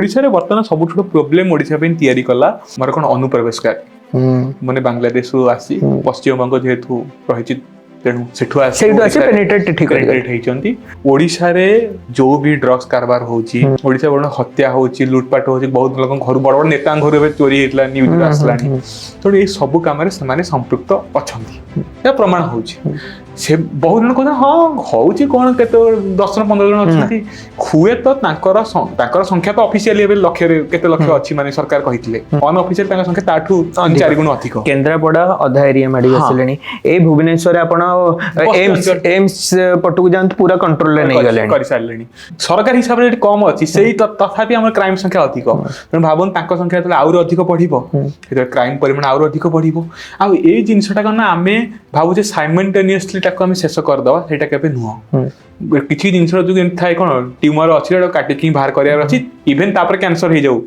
ओडिशा रे वर्तमान सबुठ प्रोब्लेम ओडिशा पे तैयारी कला मोर कोन अनुप्रवेशकार माने बांग्लादेश आसी पश्चिम बंग जेहेतु रही तेणु सेठु पेनिट्रेट ओडिशा रे जो भी ड्रग्स कारबार होची ओडिशा बड़ हत्या होची लूटपाट होची बहुत लोक घर बड़ बड़ नेता घर में चोरी हेतला न्यूज आसलानी तो ये सब काम रे से माने संपृक्त अछंती या प्रमाण होची से बहुत जन कहते हाँ होची कोन केते 10-15 जन अछंती खुए तो तांकर संख्या तो ऑफिशियली एबे लक्ष रे केते लक्ष अछि माने सरकार कहितले अनऑफिशियल तांकर संख्या ताठू 3-4 गुण अधिक केंद्रापड़ा अधा एरिया माडी बसलेनी ए भुवनेश्वर आपण एम्स पटुक जांत पूरा कंट्रोल ले नै गलेनी कर सारलेनी सरकार हिसाब रे कम अछि सेही तथापि हमर क्राइम संख्या अधिक त भाबन तांकर संख्या तले आउर अधिक पढिबो एते क्राइम परिमाण आउर अधिक पढिबो आ ए जिंसटा कना आमे भाबु जे साइमल्टेनियसली ताको आमे शेष कर दवा सेटा केबे नुह किछि जिंस जो थाए कोन ट्यूमर अछि काटिकी बाहर करियार अछि इवन तापर कैंसर हे जाऊ